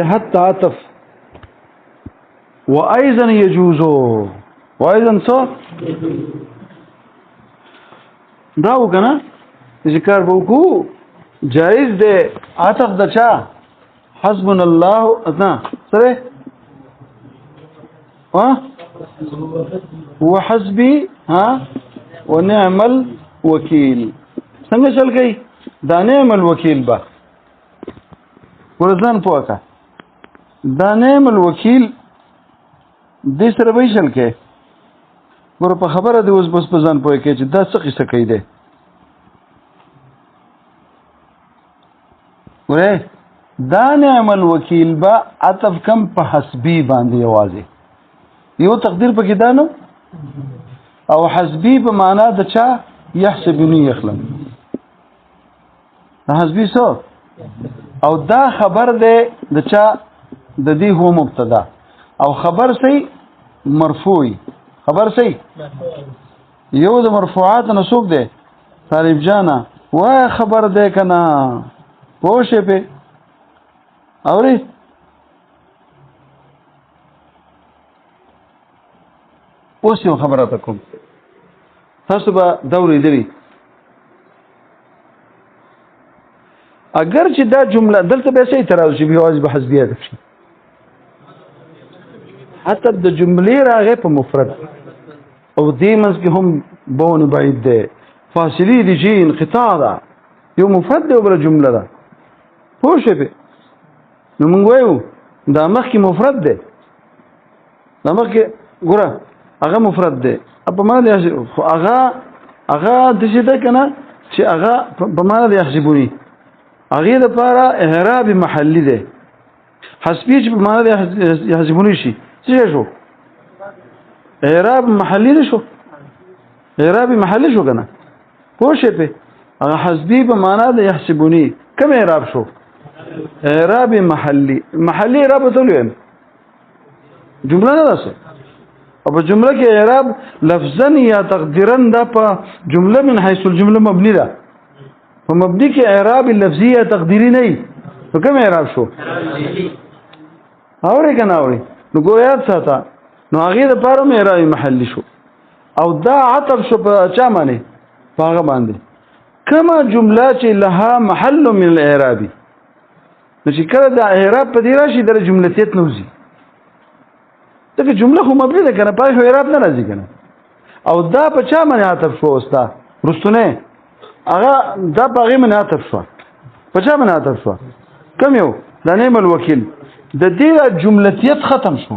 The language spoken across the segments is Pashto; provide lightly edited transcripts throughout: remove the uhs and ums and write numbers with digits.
حتى عطف وأيضا يجوز وأيضا صو داو کنه ذکر بوکو جائز ده عطف د چا حسبنا الله اذا سره ها هو حسبي ها ونعم الوكيل څنګه چل گئی دا نعم الوکیل با ورزان پوکا دا نعم الوکیل دې سره به شل کې ور په خبره دی اوس بس په ځان پوي کې چې دا څه قصه کوي ده ورې دا نعم الوکیل با عطف کم په حسبي باندې یوازې یو تقدیر پکې دا نو او حسبي په معنا د چا يحسبني يخلم حسبي سو او دا خبر ده د چا د دې هو مبتدا او خبر سي مرفوع خبر سي یو د مرفوعات نسوک ده طالب جانا وای خبر ده کنا پوښې په اوري اوس یو خبره تکوم تاسو به دورې دی اگر چې دا جمله دلته به سي تراوز شي بيواز به حسبيه ده شي حتی د جملې راغې په مفرد او دې منځ کې هم بون بعید ده فاصله دي شي انقطاع ده یو مفرد دی او بل جمله ده پوه شئ نو موږ وایو دا مخکې مفرد ده دا مخکې ګوره هغه مفرد ده په معنا دی خو هغه د څه ده کنه چې هغه په معنا دی يحسبوني هغه د لپاره اعراب محلي ده حسبي چې په معنا دی يحسبوني شي څه شو اعراب محلي ده شو اعراب محلي شو کنه پوه شئ په هغه حسبي په معنا دی يحسبوني کوم اعراب شو اعراب محلي اعراب ته ویم جمله نه ده او په جمله کې اعراب لفظا یا تقديرا دا په جمله من حيث الجمله مبني ده په مبني کې اعراب لفظي یا تقديري نه نو کوم اعراب شو اوري کنه اوري نو ګویا ساته نو هغه د پاره اعراب محلي شو او دا عطف شو په چا باندې هغه باندې کما جمله چې لها محل من الاعراب نو چې کله دا اعراب په دې راشي د جملتیت نوزي دغه جمله خو مبني ده کنه پای اعراب نه راځي کنه او دا په چا باندې عطف شو استا رستونه هغه دا په هغه باندې عطف شو په چا باندې عطف شو کوم یو د نعم الوکیل د دې جملتیت ختم شو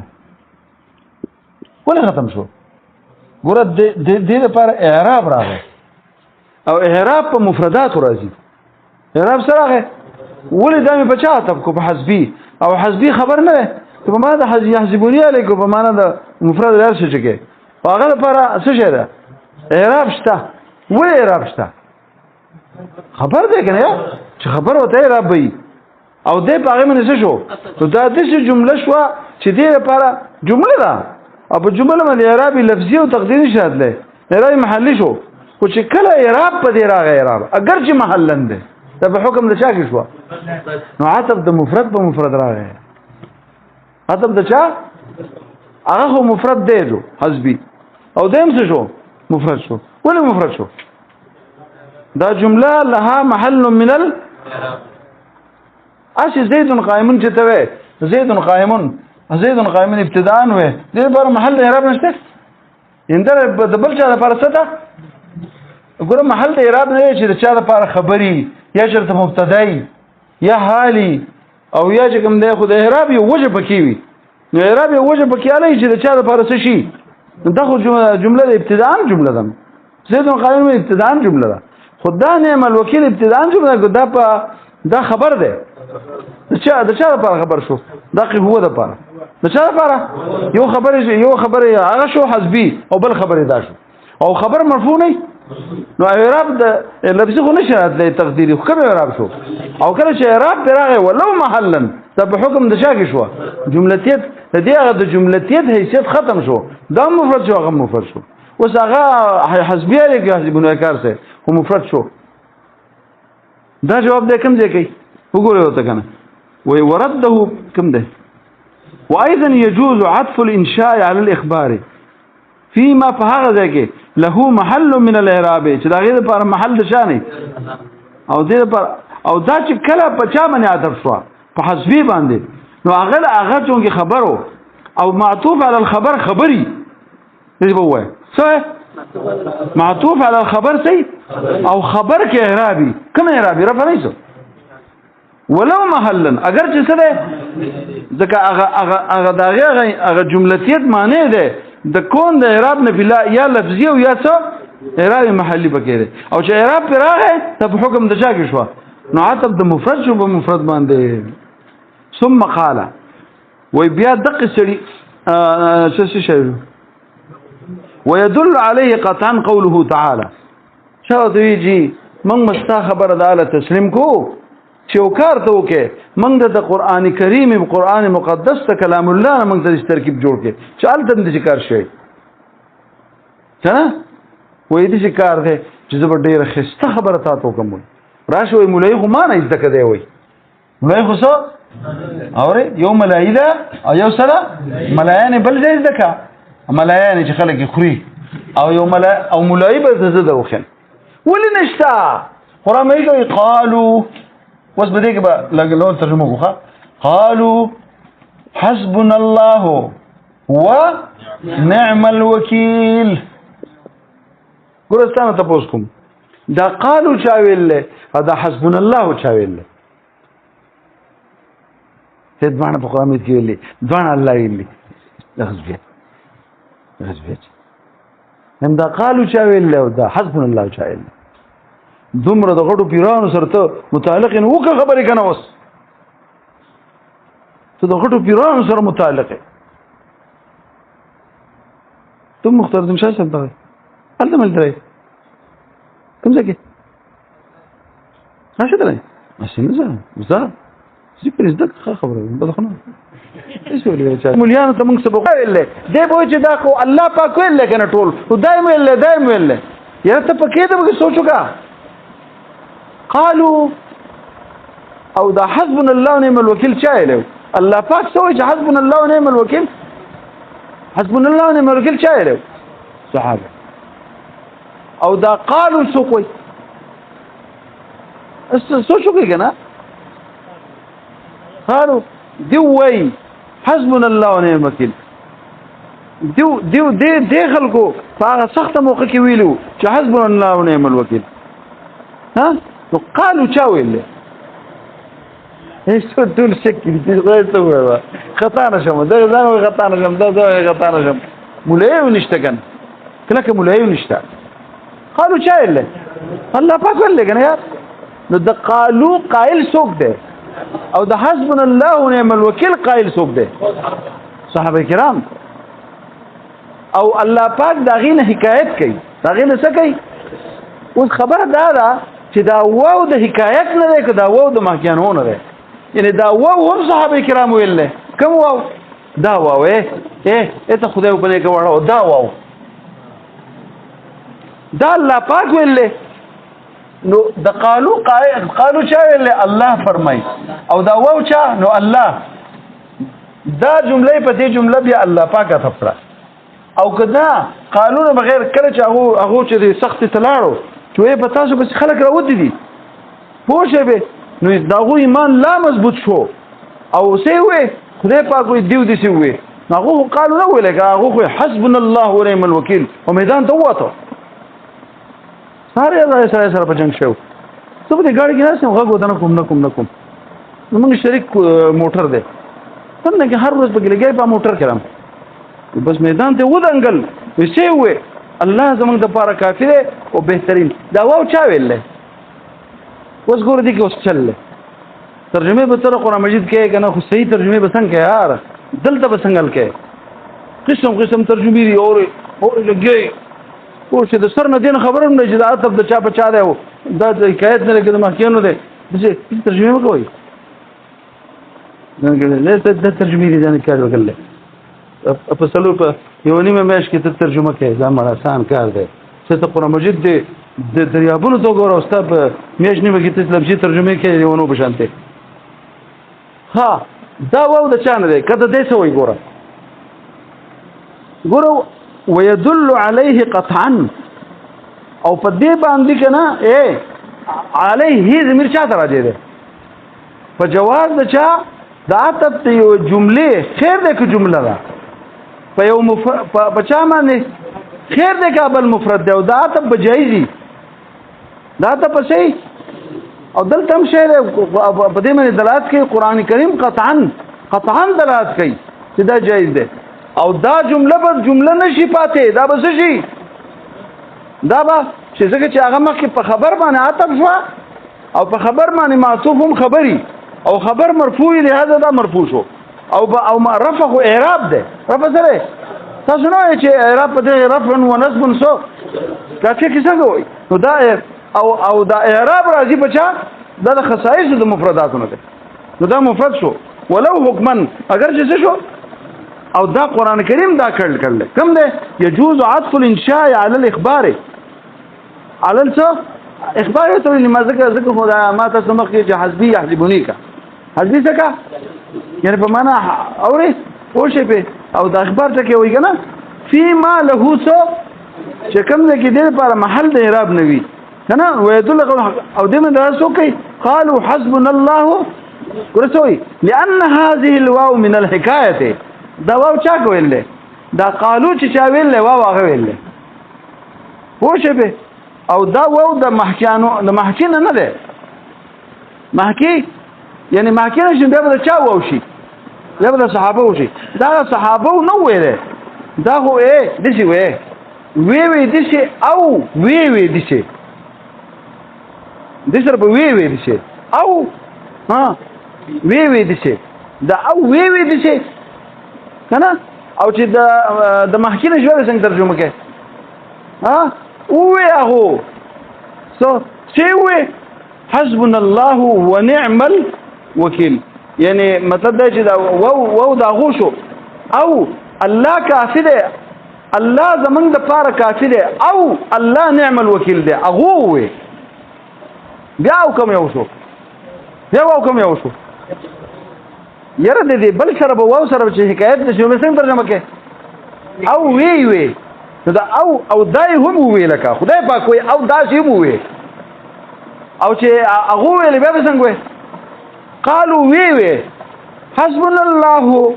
ولې ختم شو ګوره د دې لپاره اعراب راغی او اعراب په مفردات راځي اعراب سره راغی ولې دا په چا عطف کو په حسبي او حسبي خبر نه ته په معنا د يحسبوني علیکو په معنا د مفرد لار څه چکه هغه لپاره څه شه ده اعراب شته ولې اعراب شته خبر ده کنه چې خبر وته اعراب وي او دې په هغه باندې څه شو نو دا د جمله شو چې دې لپاره جمله ده او په جمله باندې اعراب لفظي او تقديري شاهد له اعراب محلي شو خو چې کله اعراب په دې راغی اعراب اگر چې محلن ده دا په حکم د چا کې شو نو عطف د مفرد په مفرد راغی عطف د چا هغه مفرد دی جو حسبي او دیم څه شو مفرد شو ولې مفرد شو دا جمله لها محل من ال اش زيد قائم چې ته وې زيد قائم ابتداء وې دې پر محل اعراب نشته اندر د بل چا لپاره څه ده ګوره محل د اعراب نه چې د چا لپاره خبري یا شرط مبتدای یا حالي او یا چې کوم دی خو د اعراب یو وجه پکې وي نو اعراب یو وجه پکې علي چې د چا لپاره څه شي دا خو جمله د ابتداء جمله ده زيد قائم ابتداء جمله ده خدای نعم الوکیل ابتداء جمله دا خبر ده د چا لپاره خبر شو دا هو ده لپاره د چا لپاره یو خبر هغه شو حسبي او بل خبر دا شو او خبر مرفوع نه نو اعراب د لفظي خو نشه د تقديري خو کوم اعراب شو او کله چې اعراب راغی ولو محلا دا په حکم د شا کې شو جملتیت دې هغه د جملتیت حیثیت ختم شو دا مفرد شو هغه مفرد شو اوس هغه حسبي لري حسبونه کار څه هو مفرد شو دا جواب دې کوم ځای کوي وګورئ وته کنه ورده كم ده وأيضا يجوز عطف الإنشاء على الإخبار فيما فهذا ذلك له محل من الإعراب چې دا غیر پر محل د شانې او دې پر او دا چې کله په چا باندې عطف شو په حذفي باندې نو هغه چونګي خبرو او معطوف على الخبر خبري دې بوای څه معطوف على الخبر سي او خبر کې اعرابي کوم اعرابي رفع نه ولو محلا اگر چې څه ده ځکه هغه دغه جملتیت معنی ده د کون د اعراب نه بلا یا لفظي او یا څه اعراب محلي پکې ده او چې اعراب پر راغی ته په حکم د چا کې شو نو عطف د مفرد شو په مفرد باندې ثم قال وي بیا دقه سړي څه شي ويدل عليه قطعا قوله تعالى شاو دویجی من مستا خبر داله تسلیم کو چوکار ته وکي من د قران کریم قران مقدس ته کلام الله من د ترکیب جوړ کې چال د ذکر شي څنګه وې دې ذکر ده چې زبر ډیره خسته خبره تاسو کوم راشوي مولای خو ما نه ځکه دی وای مولای خو څه اوره یو ملایده او یو سره ملایانه بل ځای ځکه ملایانه چې خلک خوري او یو او مولای به زده وخن ولې نشتا قران یې قالوا وس بده کې به لګلو ترجمه وکړه قالوا حسبنا الله ونعم الوكيل ګورستانه تاسو کوم دا قالوا چا ویل دا حسبنا الله چا ویل ته ځوان په قران کې ویلي ځوان الله ویلي غزبیت هم دا قالوا چا ویل دا حسبنا الله چا ویل دومره د غړو پیرانو سره ته متعلق نه وکړه خبرې کنه اوس ته د غړو پیرانو سره متعلق ته مختار دم شاشه ته هلته مل درې کوم ځای کې راشه درې ماشي نه زه ذکر زده خبره بدخنه ايش ویل چې مليان ته موږ سبق ویل دی به چې دا خو الله پاک ویل کنه ټول او دایم ویل یا ته پکې ته موږ سوچو کا قالوا او دا حسبنا الله ونعم الوكيل چایلو الله پاک سوې چې حسبنا الله ونعم الوكيل حسبنا الله ونعم الوكيل چایلو صحابه او دا قالوا سوقي سوچو کې کنه قالوا دوي حسبنا الله ونعم الوكيل دي خلکو هغه سخت موقع کې ویلو چې حسبنا الله ونعم الوكيل ها نو قالوا چا ویل هیڅ ټول شکل دي غوښته وره خطا نشم دا ځان خطا نشم دا خطا نشم مولای نشته کنه کله مولای نشته قالوا چا ویل الله پاک ویل کنه یار نو د قالوا قائل څوک دی او د حسبنا الله ونعم الوكيل قائل څوک دی صحابه کرام او الله پاک دا غینه حکایت کوي دا غینه څه کوي اوس خبر دا چې دا واو د حکایت نه دی که دا واو د محکیانو نه دی یعنی دا واو هم صحابه کرام ویل کوم واو دا واو ته خدای په دې کې وړو دا واو دا الله پاک ویل نو د قالو چا ویل الله فرمای او دا واو چا نو الله دا جمله په دې جمله بیا الله پاک اتفرا او کدا قانون بغیر کله چې هغه چې سخت تلاړو چې په تاسو بس خلک راوتی دي پوه به نو دا غو ایمان لا مضبوط شو او سی وې خدای پاک وي دیو دي سی وې هغه قالو نو ویل هغه حسبنا الله ونعم الوكيل او میدان ته وته ساره سره په جنگ شو ته په ګاډي کې نه هغه غوډنه کوم موږ شریک موټر دی څنګه چې هر ورځ په لګي په موټر کړم بس میدان ته ودانګل وسی وې الله زمونږ د پاره کافی دی او بهترین دا واو چا ویل اوس ګور دي کې اوس چل ترجمه به تر قرآن مجید کې کنه خو صحیح ترجمه به څنګه یار دلته به څنګه کې قسم ترجمه لري او لګي او چې د سر نه دین خبرم نه چې دا عطف د چا په چا دی دا حکایت نه لګي د محکیانو دی چې ترجمه وکوي نه ته ترجمه دي ځان کار وکړل په سلو په یو نیمه میاشت کې ته ترجمه کوي دا مړ آسان کار دی چې ته قرآن مجید دی د دریابونو ته ګوره او ستا په میاشت نیمه کې ته لفظي ترجمه کوي ونو بشانته ها دا واو د چا نه دی کته دې څه وایي ګوره ويدل عليه قطعا او په دې باندې کنه عليه ضمیر چا ته راځي دی په جواز د چا د عطف یو جمله خیر ده که جمله ده په یو په چا باندې خیر ده که بل مفرد ده او د عطف بجایزي دا ته پسې او دلته هم شی په دې باندې دلالت کوي قران کریم قطعا دلالت کوي چې دا جایز ده او دا جمله به جمله نشي پاتې دا به څه شي دا به چې څنګه چې هغه مخکې په خبر باندې عطف شو او په خبر باندې معطوف هم خبري او خبر مرفوع لهذا دا مرفوع شو او رفع اعراب ده رفع سره تاسو نو چې اعراب په دې رفع و نصب سو کافي کې څنګه وي نو دا او دا اعراب راځي بچا دا د خصائص د مفرداتونه ده نو دا مفرد شو ولو حکما اگر چې شو او دا قران کریم دا کړل کوم ده يجوز عطف الانشاء على الاخبار على اخبار ته لما ذکر خدا ما تاسو مخکې چې حسبي يحسبوني کا حسبي څه یعنی په معنا اوري او شی په او د اخبار ته کې وای کنه فيما له سو چې کوم ده کې د لپاره محل د اعراب نوي کنه ويدل او دمه دا سو کوي قالوا حسبنا الله ورسوي لان هذه الواو من الحكايه دا واو چا کویل دا قالو چې چا ویل واو هغه ویل او شی په او دا واو د محکین نه ده محکی یعنی محکی نشي دا به چا واو شي دا به صحابه وشي دا صحابه نو ویل دا هو دشي وی دشي او وی دشي دشر په وی دشي او ها وی دشي دا او وی دشي کنه او چې د محکی نشي څنګه ترجمه کوي ها اوه اهو سو سوي حسبنا الله ونعم الوكيل يعني مطلب دا چې دا وو دا غوشو او الله کافی دی الله زمنګ د پاره کافی دی او الله نعم الوكيل دی اغه وي بیا کوم یو شو یره دې بل سره به وو سره چې حکایت نشو څنګه ترجمه کوي او وی دا او دای هم وی لکه خدای پاک وي او دا شی مو وي او چې هغه ویل به څنګه وي قالوا وی حسبنا الله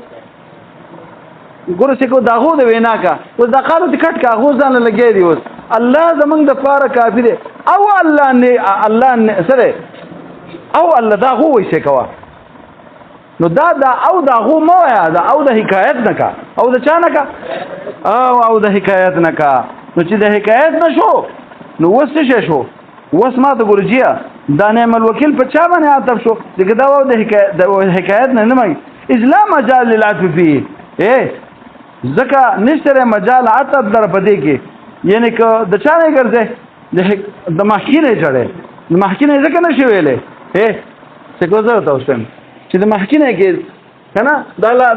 ګور څه کو داغو د وینا کا او دا قالو د کټ کا غو ځان لګی دی اوس الله زمنګ د پاره کافر او الله نه سره او الله دا غو وي څه کوا نو دا او دا غو مو یا دا او د حکایت نه کا او د چا نه کا او د حکایت نه کا نو چې د حکایت نشو نو وسه شو وس ما ته ګورجیا دا نعم الوکیل په چا باندې عطف شو دغه دا و د حکایت نه مې اسلام مجال للعطف فيه ځکه نشته مجال عطف در پدې کې یعنی که د چا نه ګرځي د محکینه جوړه د محکینه ځکه نشي ویلې څه کوزه تاسو چې د محکینه کې کنه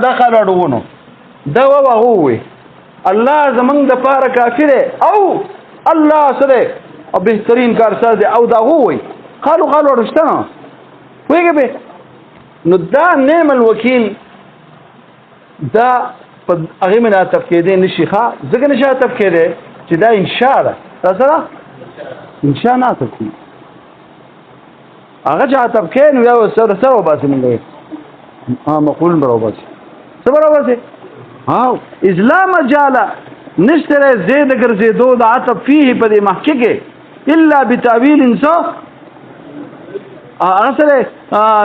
دا خاله دا هو وي الله زمنګ د پاره کافر او الله سره او بهترین کار سره او دا وي قالوا ورشتنا ويجي به نو دا نعم الوکیل دا هغه من تفکیده نشي ښه ځکه نشه تفکیده چې دا انشاء ده سره انشاء نه تفکیده هغه چې تفکین یو سره باسي موږ مقول برابر باسي اسلام مجاله نشتره زید ګرځېدو د عطف فيه په دې محکی کې الا بتاويل انسا اصله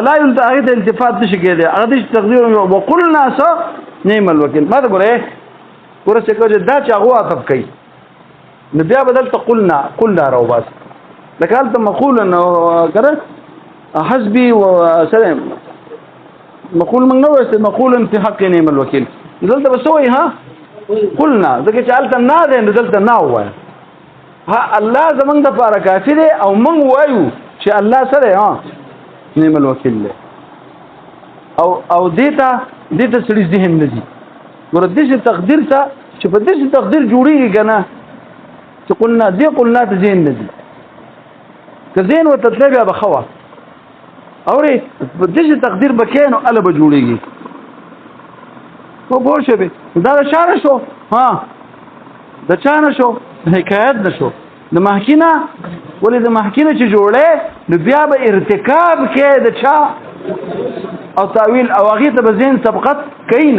لا يلتقي التفات نشي کېده هغه تقدیر وقلنا سو نعم الوکیل ما ته ګوره څه کوي دا چې هغه عطف کوي نو بیا بدل قلنا راو بس لکه ته مقول انه کړه حسبي وسلام مقول من نو مقول في حق نعم الوکیل دلته بسوي ها قلنا ځکه چې الته نه ده دلته نه وای ها الله زمنګ د پاره کافر او من وایو چې الله سره نعم الوکیل له او دیتا سړي ذهن نزي ور دې تقدیر ته چې په دې تقدیر جوړیږي کنه چې قلنا ته ذهن نزي که ذهن وتطلب بخوا اوري دغه تقدیر بکې نو ال به جوړيږي خو پوه شوې دا شاره شو ها د چانه شو حکایت نشو د محکینه ولې د محکینه چې جوړې نو بیا به ارتکاب کې د چا او تعویل او هغه ته به ذهن سبقت کین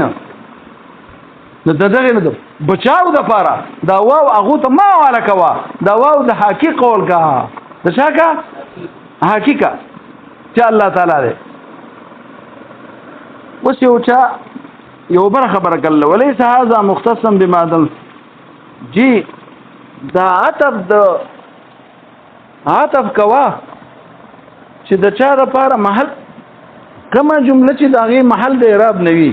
نو دغه نه بچاو د پاره دا واو هغه ته ما والا کوا دا واو د حقیقت ولګه د شاکا حقیقت چې الله تعالی دې وس یو چا یو بر خبره کله وليس هذا مختصا بما دل جی دا عطف کوا چې د چا د پاره محل کومه جمله چې داغه محل د اعراب نوي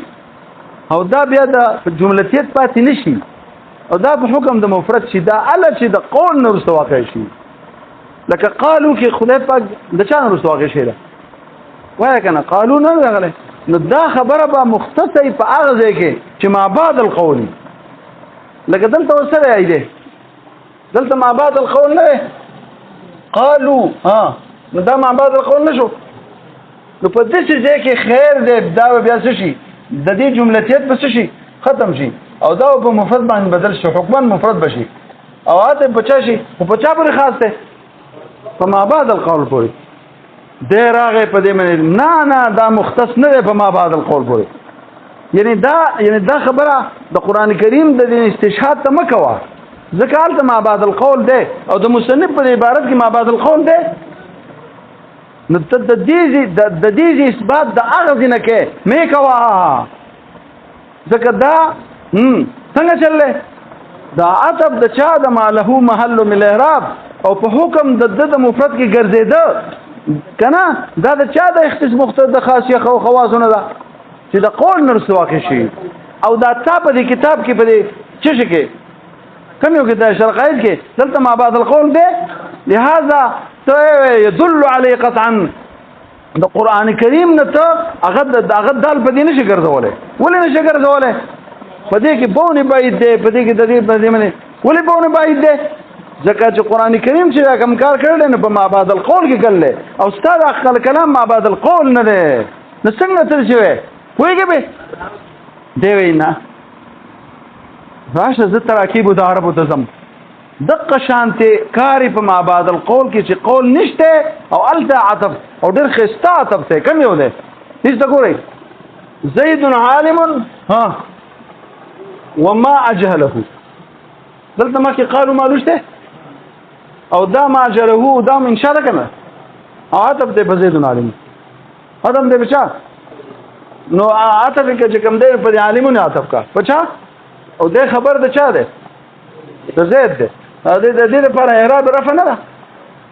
او دا بیا د جملتیت پاتې نشي او دا په حکم د مفرد شي دا ال چې د قول نور واقع شي لکه قالو کې خدای پاک د چا نور واقع شي وای کنه قالو نه غلې نو دا خبره به مختصه په هغه ځای کې چې ما بعد القول لکه دلته وسره ایده دلته ما بعد القول نه قالو ها نو دا ما بعد القول نشو نو په دې ځای کې خیر دې دا بیا څه شي د دې جملتیت بس شي ختم شي او دا په مفرد باندې بدل شي حکمان مفرد بشي او اته بچا شي او بچا پر خاص ته په ما بعد القول پورې دې راغې په دې باندې نه دا مختص نه په ما بعد القول پورې یعنی دا خبره د قران کریم د استشهاد ته مکوا ذکر ته ما بعد القول ده او د مصنف په عبارت کې ما بعد القول ده نو د دې اثبات د اغاز نه کې مې کوا ځکه دا څنګه چلله دا عطف د چا د ماله محل من الاعراب او په حکم د مفرد کې ګرځیده کنه دا د چا د اختصاص مختص د خاصیه خو خواصونه ده چې د قول نور واقع شي او دا تا په دې کتاب کې په دې څه کې کوم یو کې د شرقایت کې دلته ما بعد القول ده لهذا يدل عليه قطعا د قران کریم نه ته هغه دال په دې نشي ګرځولې ولې نشي ګرځولې په دې کې بونه باید ده په دې کې د دې په دې باندې ولې بونه باید ده ځکه چې قران کریم چې کوم کار کړل نه په ما بعد القول کې کړل او ستاره خپل کلام ما بعد القول نه ده نو څنګه تل شوی وایي به دی وینا راشه زه تراکیب د عربو تزم دقه شانته کاری په ما بعد القول کې چې قول نشته او الته عطف او ډېر خسته عطف ته کوم یو ده هیڅ ګورئ زید عالم ها وما اجهله دلته ما کې قالوا مالوشته او دا ما اجهله دا ان شاء الله کنه عطف ته زید عالم ادم دې بچا نو عطف کې چې کوم دې په عالمونه عطف کا بچا او دې خبر د چا ده د زید ده د دې لپاره اعراب رفع نه ده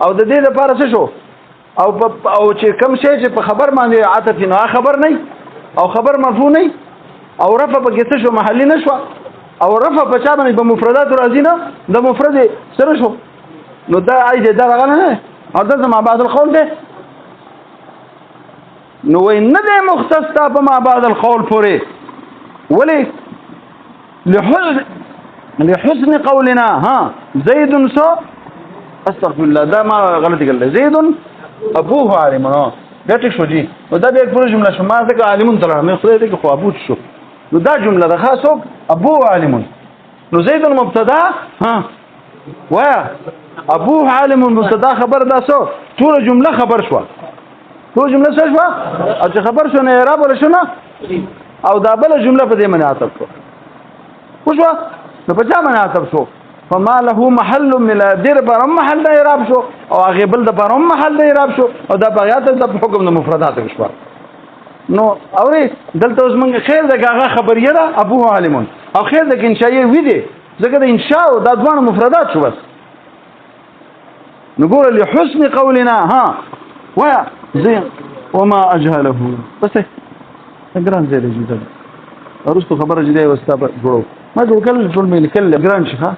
او د دې لپاره څه شو او چې کوم شی چې په خبر باندې عطف نه خبر نه او خبر مرفوع نه او رفع په کې څه شو محلي نشو او رفع په چا باندې په مفردات راځي نه د مفرد سره شو نو دا عايز دا غلنه نه او د ما بعد القول ده نو نه ده مختص تا په ما بعد القول پورې ولي لحسن قولنا ها زيد سو استغفر الله دا ما غلطي کړل زيد ابوه عالم دا ټیک شو جی نو دا به پوره جمله شو ما ځکه عالمون تر مې خدای دې خو ابو شو نو دا جمله ده خاصو ابوه عالم نو زيد المبتدا ها ويا ابوه عالم مبتدا خبر دا سو ټول جمله خبر شو ټول جمله څه شو او چې خبر شو نه اعراب ولا شو او دا بل جمله په دې باندې عطف وشو نو په چا باندې عطف شو فما له محل من الدير برم محل د اعراب شو او هغه بل د برم محل د اعراب شو او دا بغیات د حکم د مفردات شو نو اوري دلته اوس موږ خیر دغه خبریه ده ابو عالم او خیر د انشاء وی دي ځکه د انشاء د دوه مفردات شو بس نقول لحسن قولنا ها ويا زين وما اجهله بس ګران زي دې ارستو خبره جدي واستاب جوړو ما ټول کله ټول مې کله ګران شي ها